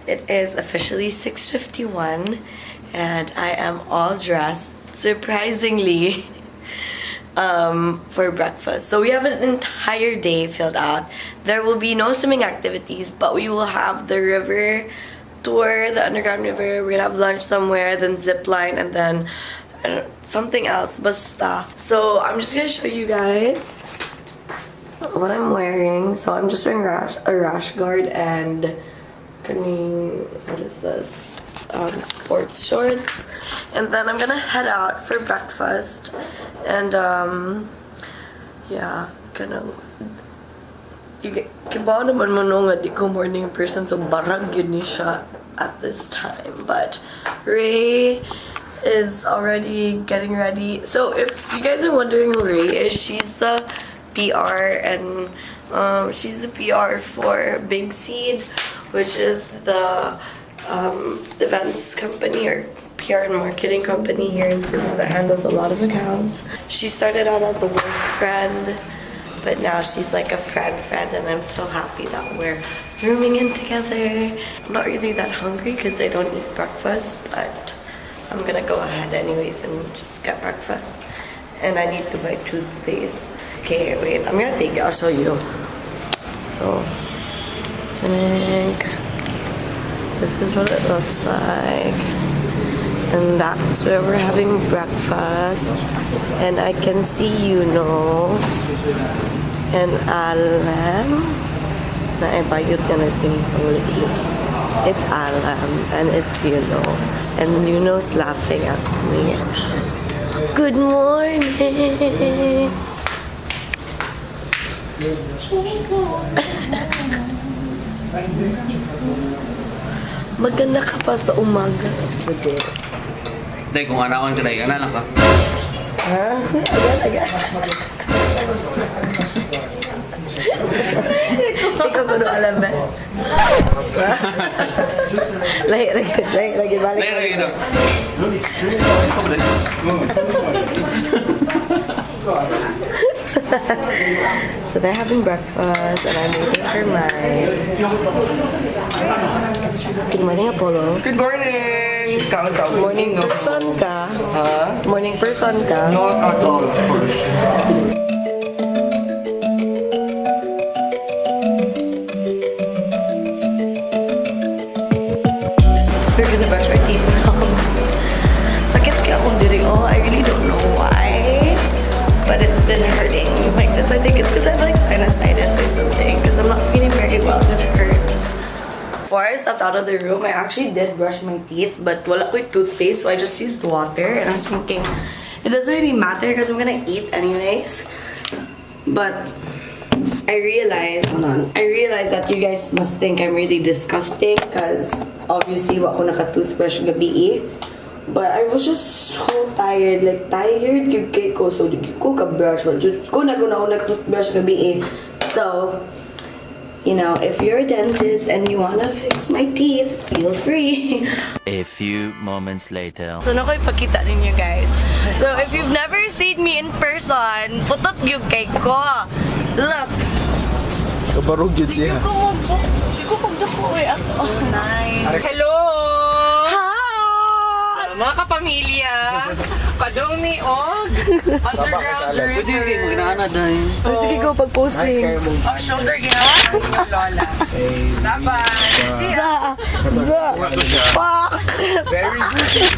It is officially 6:51 and I am all dressed, surprisingly, for breakfast. So we have an entire day filled out. There will be no swimming activities, but we will have the river tour, the underground river. We're gonna have lunch somewhere, then zip line, and then something else, basta. So I'm just gonna show you guys what I'm wearing. So I'm just wearing a rash guard and what is this? Sports shorts. And then I'm gonna head out for breakfast. And yeah, kibaw naman mo no nga di ko morning person, so barag yun ni siya at this time. But Ray is already getting ready. So if you guys are wondering who Ray is, she's the PR and she's the PR for Big Seed, which is the events company or PR and marketing company here in Cebu that handles a lot of accounts. She started out as a work friend, but now she's like a friend, and I'm so happy that we're rooming in together. I'm not really that hungry because I don't eat breakfast, but I'm gonna go ahead anyways and just get breakfast. And I need to buy toothpaste. Okay, wait, I'm gonna take it, I'll show you. So, this is what it looks like. And that's where we're having breakfast. And I can see Yuno and Alem. Naibayot ka na sing panguli. It's Alem and it's Yuno. And Yuno's laughing at me. Good morning! Maganda ka pa sa umaga. Pwede. Hindi, kung anawan ka na, ana ka. Ha? Agad. Ikaw ko no alam ba? Lagi, balik. Lagi daw. So they're having breakfast and I'm waiting for mine. Good morning, Apollo. Good morning! Morning person ka? Huh? Morning person ka? Not at all, of course. We're gonna brush our teeth now. Sakit kaya akong diri. Oh, I really don't know why. But it's been hurting like this. I think it's because I have like sinusitis or something. Because I'm not feeling very well, so it hurts. Before I stepped out of the room, I actually did brush my teeth, but wala ko toothpaste, so I just used water. And I was thinking, it doesn't really matter because I'm gonna eat anyways. But I realized that you guys must think I'm really disgusting because obviously wako naka-toothbrush gabi. But I was just so tired, like tired yung kay ko, so di ko ka-brush. Ko nag-toothbrush gabi. So, you know, if you're a dentist and you wanna fix my teeth, feel free. A few moments later. So, nako'y pakita ninyo guys. So, if you've never seen me in person, putot yung kay ko. Look! Kabarog yun siya. Di ko pagdako eh. Nice. Hello! Hi! Mga kapamilya, padumi og underground river. Pwede kayo magnana dahil. So, sige ko pag-posting. Oh, shoulder ginawa ng inyong lola. Bye-bye. See ya. Fuck! Very good.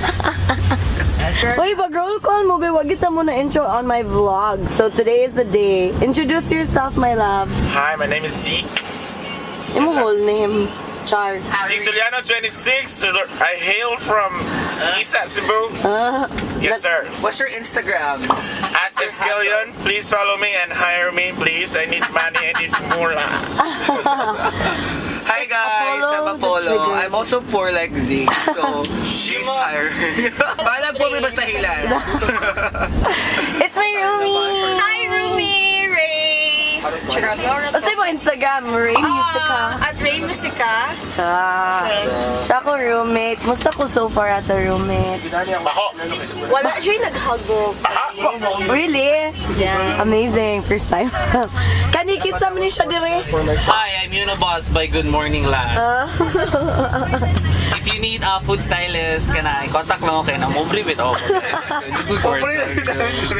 Wait, but roll call mo, be. Wag kita mo na intro on my vlog. So, today is the day. Introduce yourself, my love. Hi, my name is Zeke. Yung whole name. Char. Zeke Soliano, 26. I hail from Issaplease, Cebu. Yes, sir. What's your Instagram? At Escalion, please follow me and hire me, please. I need money, I need mula. Hi guys, I'm Apollo. I'm also poor like Zeke, so she's hiring. Balag po may basta hilan. It's my roomie. Hi roomie, Ray. What's mo Instagram? Rain Musica. At Rain Musica. Siya ko roommate. Musta ko so far as a roommate? Wala siya naghagog. Really? Yeah. Amazing. First time. Kanikit sa ni siya dire. Hi, I'm Yuno Boss by Good Morning Lab. If you need a food stylist, contact lang ako kayo na Mobri with all.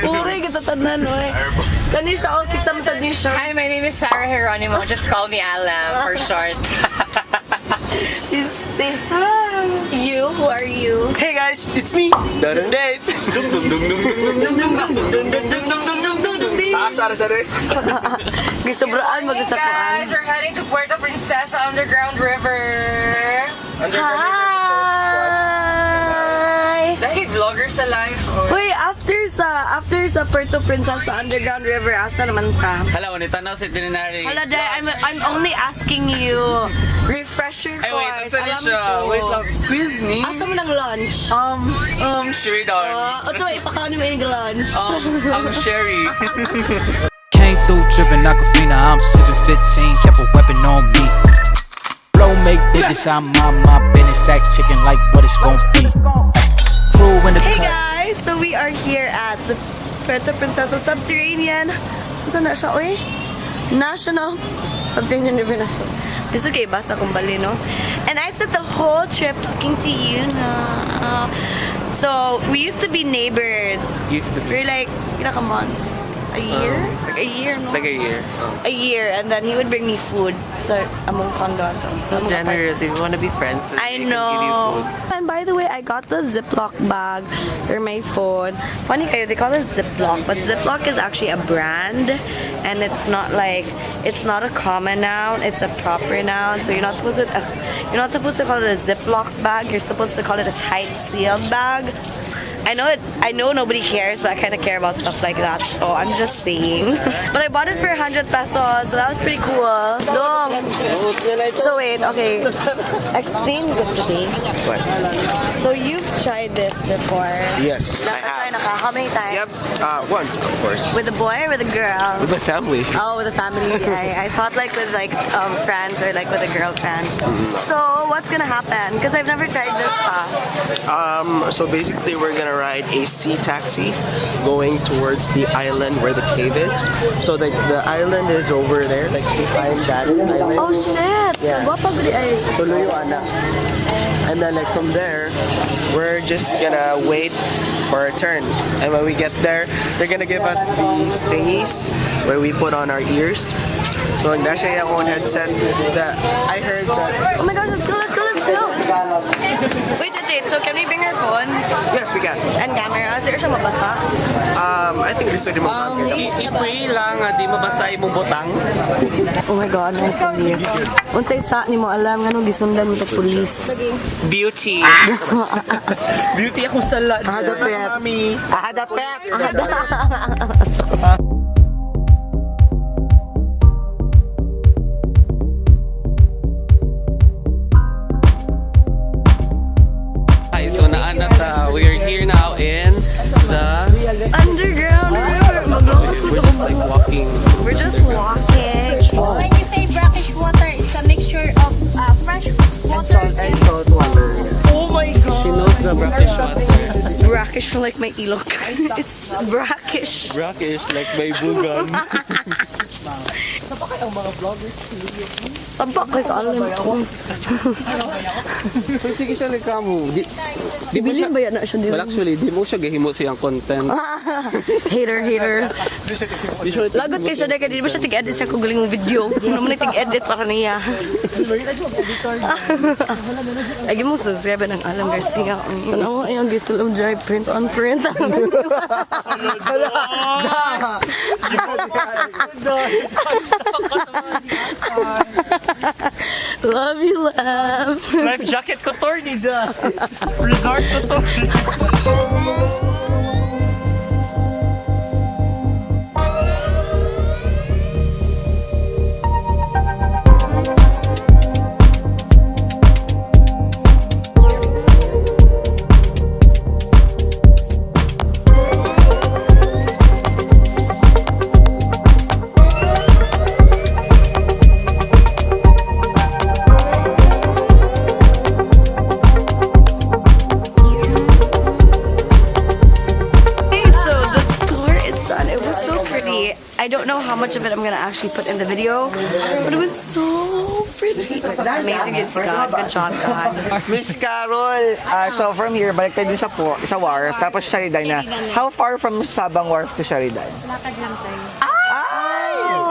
Pure kita tanan oy. Kani siya kit sa masad ni siya. Hi, my name is Sarah Geronimo. Just call me Alem for short. You, who are you? Hey guys, it's me, Darang Date. Sari. Gisobraan Hey guys, mag-usapuan. we're heading to Puerto Princesa Underground River. Hi! Dahil vlogger sa life. Uy, after sa Puerto Princesa Underground River, asa naman ka? Hala, wanita na sa itinerary. Hala, Day, I'm only asking you. Refresher Ay, wait, course. saan Alam siya? ko. Wait lang, quiz ni? Asa mo ng lunch? Sherry down. Ito, ipakaw mo yung lunch. I'm Sherry. Came through dripping Aquafina, I'm sipping 15, kept a weapon on me. Flow make digits, I'm on my business, stack chicken like what it's gon' be. Crew in the Hey cut. guys! So we are here at the Puerto Princesa Subterranean. Saan na siya? Uy? National Subterranean River National. This is okay, basta kung bali, no? And I spent the whole trip talking to you na. So, we used to be neighbors. Used to be. We're like, ilang months? A year? Like a year, no? Like a year. A year, and then he would bring me food sa among condo. So Generous, if you want to be friends with I me, can give you know. food. And by the way, I got the Ziploc bag for my phone. Funny kayo, they call it Ziploc, but Ziploc is actually a brand, and it's not a common noun, it's a proper noun. So you're not supposed to call it a Ziploc bag. You're supposed to call it a tight sealed bag. I know nobody cares, but I kind of care about stuff like that, so I'm just saying. But I bought it for 100 pesos, so that was pretty cool. Dong. So wait, okay. Explain it to me. What? So you've tried this before? Yes, I Nakatry have. na ka? How many times? Yep, once, of course. With a boy or with a girl? With my family. Oh, with a family. I thought like with friends or like with a girlfriend. So what's gonna happen? Because I've never tried this pa. So basically we're gonna ride a sea taxi going towards the island where the cave is. So the island is over there, like behind that island. Oh shit! Yeah. Guwapa gudi ay. So Luyuana. And then like from there, we're just gonna wait for a turn. And when we get there, they're gonna give us these thingies where we put on our ears. So nasa yung own headset that I heard that. Oh my gosh, let's go. Wait. So can we bring our phone Yes, we can. and camera? Is there siya mabasa? I think this is the I-pray lang, di mabasa imong butang. Oh my god, may police. Unsay sa ni mo alam nga nung gisundan mo sa police. Beauty. Beauty ako sa lahat. Ahadapet. Mami. Ahadapet. So we are here now in the Underground river. we're just like walking. We're just walking. When you say brackish water, it's a mixture of fresh water and Salt water. Oh my god. She knows the brackish water. Brackish like my ilok. It's brackish. Brackish like my bugan. Sabak ko sa alam ko. Sige siya ni kamu. Di mo Bilin siya. ba yan na siya Well, din? actually, di mo siya gahimo siyang content. Hater. Lagot kayo siya dahil di ba siya tig-edit siya kung galing mong video. Hindi naman tig-edit para niya. Lagi mo subscribe ng Alem Garcia. Ano mo yung gisulong drive print on print. Love you, love. Life jacket ko, Torny, Resort ko, Torny. pretty. I don't know how much of it I'm gonna actually put in the video, but it was so pretty. Amazing, God. Good job, God. Miss Carol, so from here, balik tayo sa wharf, tapos Sheridan na. How far from Sabang Wharf to Sheridan?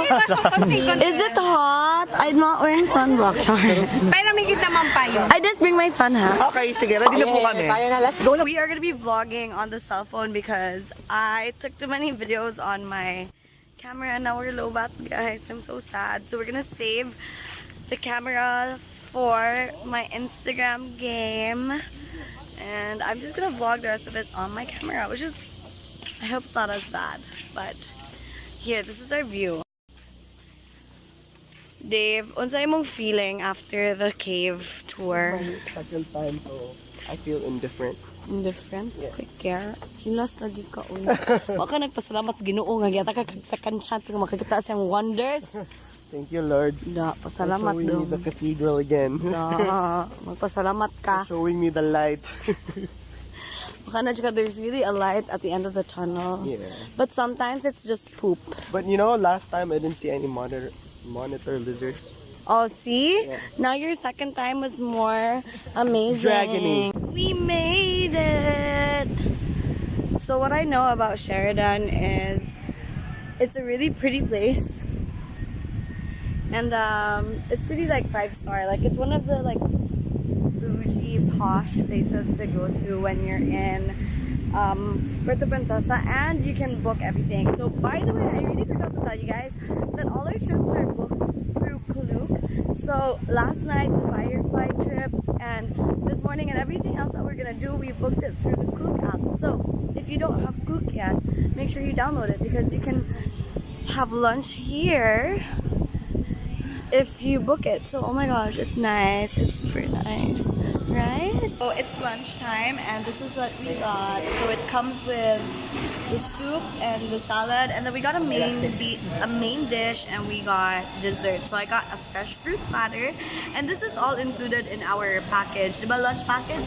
Is it hot? I'm not wearing sunblock. Pero may kita man pa yun. I didn't bring my sun hat. Okay, sige, ready na po kami. Let's go. We are gonna be vlogging on the cell phone because I took too many videos on my camera and now we're low bat, guys. I'm so sad. So we're gonna save the camera for my Instagram game and I'm just gonna vlog the rest of it on my camera, which is, I hope it's not as bad, but here, this is our view. Dave, unsay imong feeling after the cave tour? Second time, so I feel indifferent. Indifferent? Yeah. Quick care? Hilas lagi ka, uy. Baka nagpasalamat sa Ginoo nga gyata ka kag second chance nga makakita siyang wonders. Thank you, Lord. Da, pasalamat for showing do. me the cathedral again. Da, magpasalamat ka. Showing me the light. Baka na dyan ka, there's really a light at the end of the tunnel. Yeah. But sometimes it's just poop. But you know, last time I didn't see any monitor lizards. Oh, see? Yeah. Now your second time was more amazing. Dragony. We made it! So what I know about Sheridan is it's a really pretty place. And it's pretty like 5-star. Like it's one of the like bougie posh places to go to when you're in Puerto Princesa, and you can book everything. So by the way, I really forgot to tell you guys that all our trips are booked through Klook. So last night the Firefly trip and this morning and everything else that we're gonna do, we booked it through the Klook app. So if you don't have Klook yet, make sure you download it because you can have lunch here if you book it. So oh my gosh, it's nice. It's super nice, right? So it's lunchtime and this is what we got. So it comes with the soup and the salad, and then we got a main dish and we got dessert. So I got a fresh fruit platter, and this is all included in our package, the lunch package.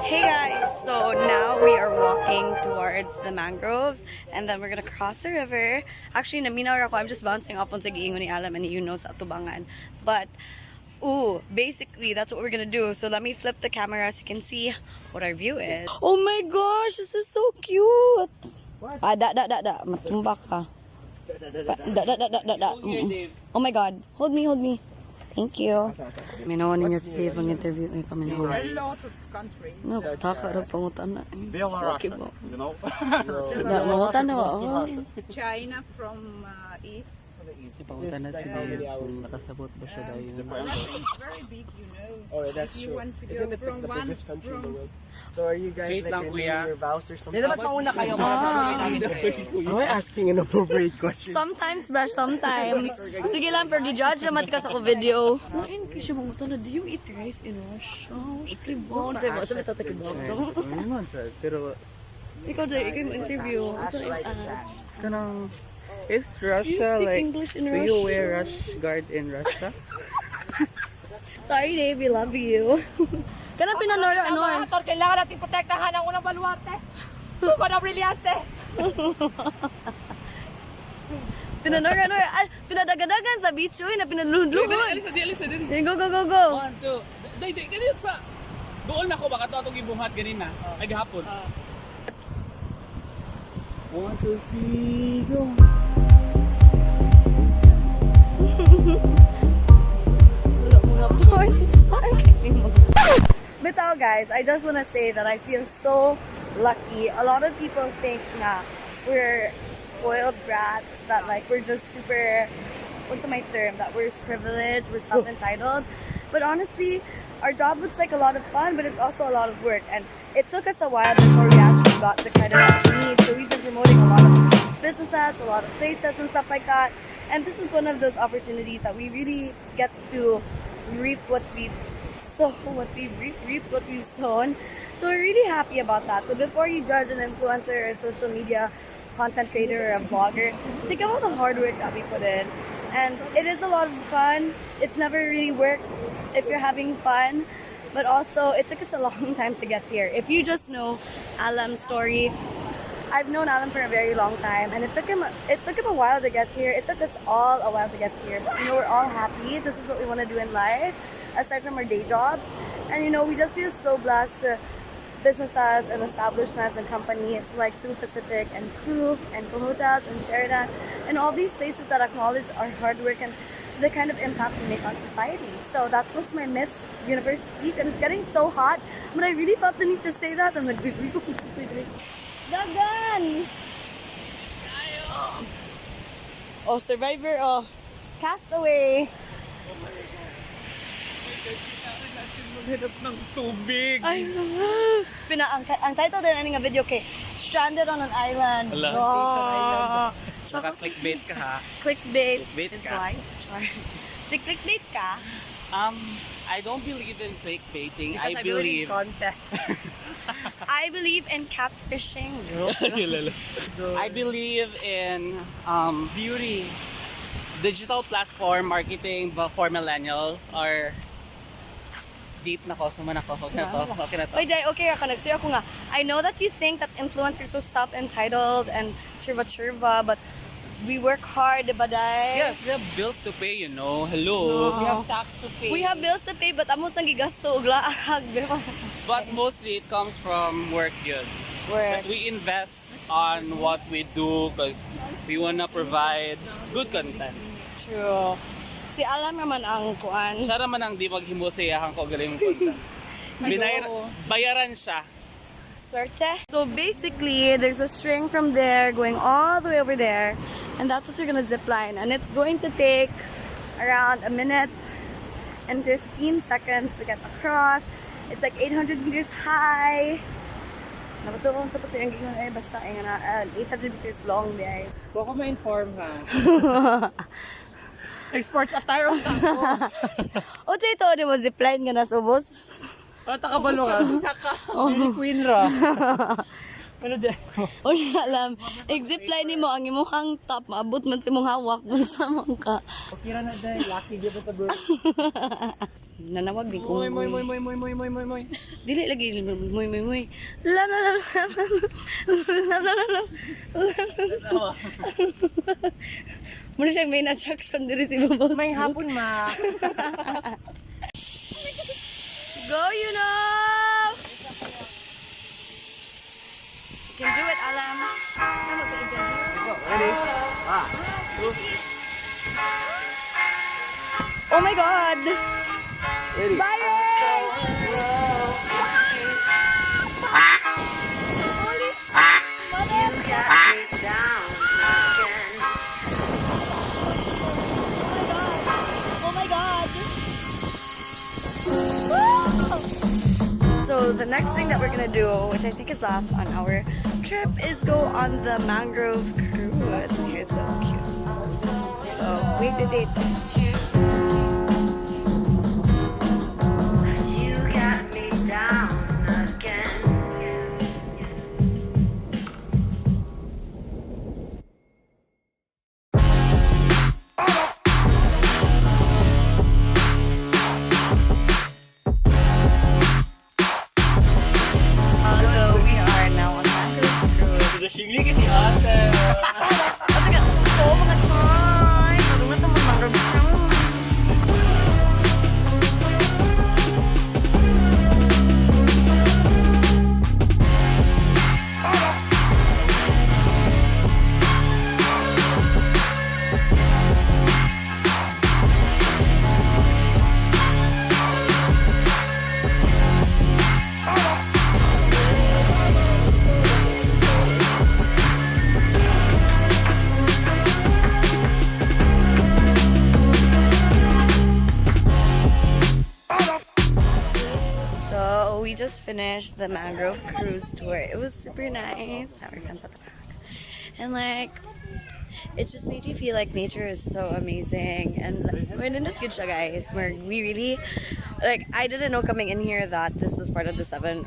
Hey guys, so now we are walking towards the mangroves and then we're gonna cross the river. Actually, naminaw ako, I'm just bouncing off on sa giingon ni Alem and Yuno sa tubangan. But, basically that's what we're gonna do. So let me flip the camera so you can see what our view is. Oh my gosh, this is so cute! What? Matumba ka. Oh my god, hold me. Thank you. Minawa ninyo si Dave ang interview ay paminawa. No, taka raw pangutan na. Okay ba? Pangutan na ba? China from East. Pangutan na si Dave kung nakasabot ba siya dahil. Very big, you know. Oh, that's You true. want to Isn't go it from like the one biggest country in the from world? So are you guys like renewing your vows or something? Dapat mauna kayo. Am I asking an appropriate question? Sometimes, brush, sometimes. Sige lang, pero gi-judge naman ka sa ko video. Ayun, kasi mangutan na, do you eat rice in Russia? Ikibon, diba? Sabi tatakibon. Pero Ikaw yung interview. kanang is You Russia speak like English in do Russia? you wear rash guard in Russia? Sorry, Dave, we love you. Kana pinanoro, ano? Hator, kailangan natin protektahan ang unang baluarte. Suko na brilyante. Pinanoro, ano? Pinadagadagan sa beach, uy, na pinalunluhon. Go. 1, 2. Day, ganito sa... Doon na ko baka ito itong ibuhat ganina. Ay, gahapon. 1, 2, 3, go. Bitaw guys, I just want to say that I feel so lucky. A lot of people think na we're spoiled brats, that like we're just super, what's my term, that we're privileged, we're self-entitled. But honestly, our job looks like a lot of fun, but it's also a lot of work. And it took us a while before we actually got the credit that we need. So we've been promoting a lot of businesses, a lot of places and stuff like that. And this is one of those opportunities that we really get to reap what we've sown. So we're really happy about that. So before you judge an influencer or a social media content creator or a blogger, think about the hard work that we put in. And it is a lot of fun. It's never really work if you're having fun. But also, it took us a long time to get here. If you just know Alem's story, I've known Alem for a very long time, and it took him a while to get here. It took us all a while to get here. But, we're all happy. This is what we want to do in life, aside from our day jobs. And we just feel so blessed to businesses and establishments and companies like South Pacific and Crew and Cohotas and Sheridan and all these places that acknowledge our hard work and the kind of impact we make on society. So that was my Miss Universe speech, and it's getting so hot, but I really felt the need to say that. I'm like, wait. Dagan! Oh, Survivor, oh. Castaway. Maghanap ng tubig. Ay, ang title din ng video kay Stranded on an Island. Wala. Oh. Naka-clickbait ka ha. Clickbait Clickbait is ka. life. Clickbait ka? I don't believe in clickbaiting. Because I believe context. I believe in catfishing. I believe in beauty. Digital platform marketing for millennials are deep na ko. Suman ako. Okay na to. Okay na to. Oy, Day, okay ako. Nagsayo ako nga. I know that you think that influencers are so self-entitled and chirva-chirva, but we work hard, diba, Day? Yes, we have bills to pay, Hello. We have tax to pay. We have bills to pay, but amot sang gigasto og laag. But mostly it comes from work yun. Work. We invest on what we do because we wanna provide good content. True. Si Alam naman ang kuan. Siya naman ang di maghimusayahan ko galing mo content. Bayaran siya. Swerte. So basically, there's a string from there going all the way over there, and that's what you're gonna zip line. And it's going to take around a minute and 15 seconds to get across. It's like 800 meters high. Napatuloy sa pati ang gingon ay basta ay nga 800 meters long di. Baka ma-inform ka. Exports attire ang tako. O ito, di mo zipline nga nasubos? Para takabalo ka. Isa ka. Queen ra. Ano di? O alam, zipline mo ang imukhang top, maabot man sa imong hawak, bunsa man ka. Kira na dahil, lucky di ba ito bro? Nanawag din ko. Moy. Dili lagi moy. Lam. Muna siyang main attraction diri si Bubos. May hapon ma. Go, you know! You can do it, Alam. Ready? Oh my God! Ready? Byron! Holy Oh my God! Woo! So the next thing that we're gonna do, which I think is last on our trip, is go on the mangrove cruise. And here's so cute. So wait. You got me down again. So we are now on mangrove cruise. Singli kasi ate. Mga time! Marungat sa mga mangrove cruise. we just finished the mangrove cruise tour. It was super nice. Our friends at the back. And like, it just made me feel like nature is so amazing. And we're in the future, guys, where we really, like, I didn't know coming in here that this was part of the seven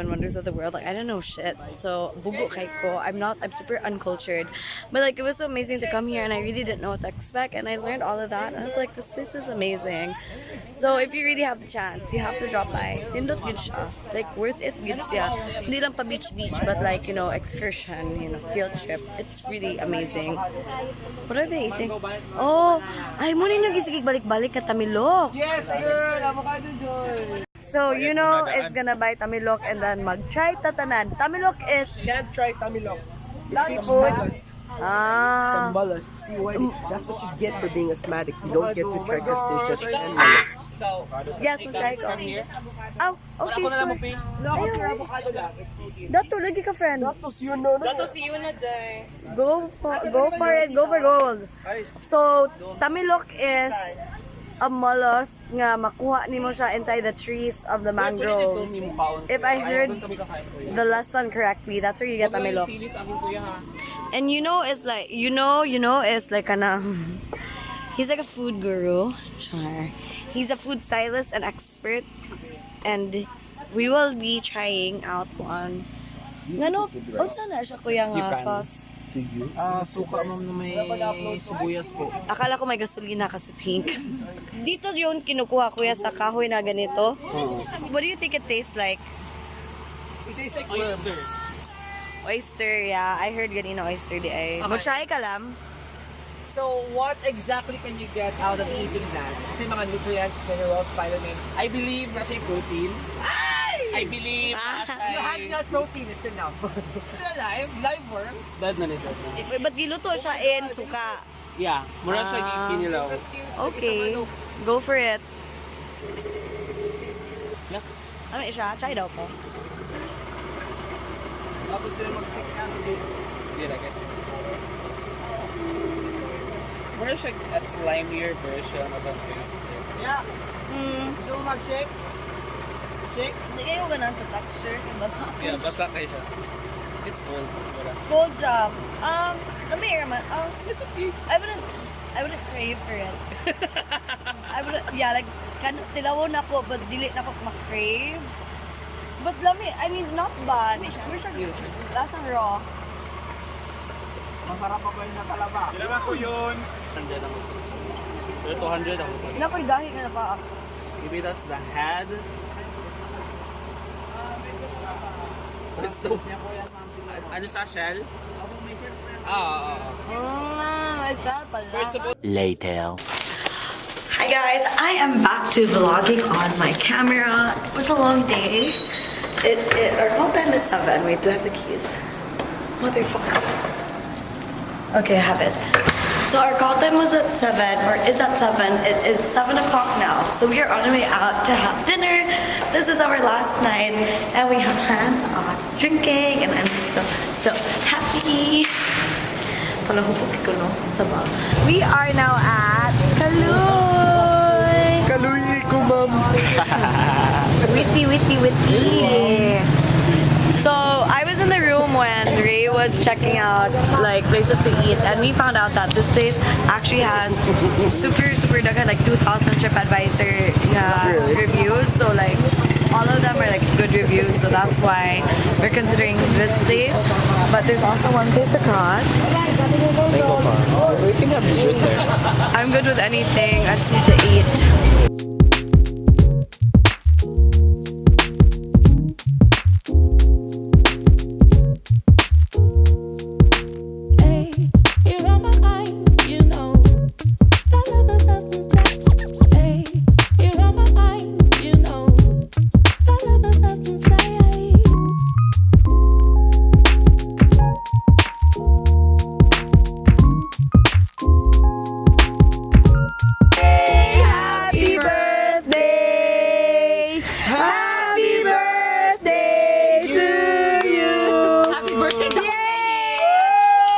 wonders of the world. Like, I didn't know shit. So, bugo kay ko. I'm super uncultured. But like, it was so amazing to come here, and I really didn't know what to expect. And I learned all of that. And I was like, this place is amazing. So, if you really have the chance, you have to drop by. Nindot good siya. Like, worth it good siya. Hindi lang pa beach, but like, you know, excursion, you know, field trip. It's really amazing. What are they eating? Oh, ay mo ninyo gisigig balik-balik na tamilok. Yes, girl! Avocado joy! So, you know, is gonna buy tamilok and then mag-try tatanan. Tamilok is Can't try tamilok. seafood. Some mollusks. See, Whitey, that's what you get for being asthmatic. You don't get to try crustaceans and mollusks. So, Yes, mag-try ko. Oh, okay, ako na lang mo, sure. P. No, avocado lang. Dato, lagi ka, friend. Datos yun, no? Go for it. Go for gold. So, tamilok is a mollusk nga makuha nimo siya inside the trees of the mangroves. If I heard the lesson correctly, that's where you get tamilok. And you know, it's like, it's like he's like a food guru. Char. He's a food stylist and expert. And we will be trying out one. Ngano, sana siya kuya nga sauce. Suka ma'am na may sibuyas po. Akala ko may gasolina kasi pink. Dito yun kinukuha kuya sa kahoy na ganito. What do you think it tastes like? It tastes like worms. Oyster, yeah. I heard ganina oyster di ay. Mag-try ka lang. So, what exactly can you get out of eating that? Kasi mga nutrients, minerals, vitamin. I believe na siya protein. I believe You had that protein, it's enough. It's alive, live worms. Dad na nito. Ba't giluto siya in suka? Yeah, mura siya kinilaw. Okay. Go for it. Yeah. Ano siya? Try daw ko. Tapos sila mag-check na. Hindi na guys. Mura siya a slimier version of a paste. Yeah. Gusto mo mag-shake? Shake? Hindi kayo ganun sa texture. Basta. Yeah, basta kayo siya. It's cold. Wala. Cold job. Lamig naman. It's okay. I wouldn't crave for it. Like, tilawo na ko, but dili na ko ma-crave. But lamig, I mean, not bad. We're siya, lasang raw. Masarap pa ba yung natalaba? Kailangan ko yun. 100 ako. Pero 200 ako. Nakoy gahi nga na pa. Maybe that's the head. It's so... Ano siya, shell? Shell pala. Later. Hi guys, I am back to vlogging on my camera. It was a long day. Our call time is 7. Wait, do I have the keys? Motherfucker. Okay, I have it. So our call time was at 7, or is at 7. It is 7 o'clock now. So we are on our way out to have dinner. This is our last night, and we have hands on drinking, and I'm so happy. We are now at Kaluy. Kaluy ko, ma'am. Witty. So I was in the room when Ray was checking out like places to eat, and we found out that this place actually has super dagan, like 2,000 TripAdvisor reviews. So like all of them are like good reviews. So that's why we're considering this place. But there's also one place across. We can have dessert there. I'm good with anything. I just need to eat.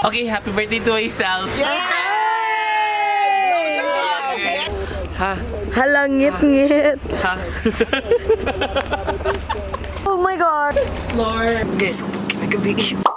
Okay, happy birthday to myself. Ha? Halangit-ngit. Ha? my god! Explore. Guys, huwag kinagabi.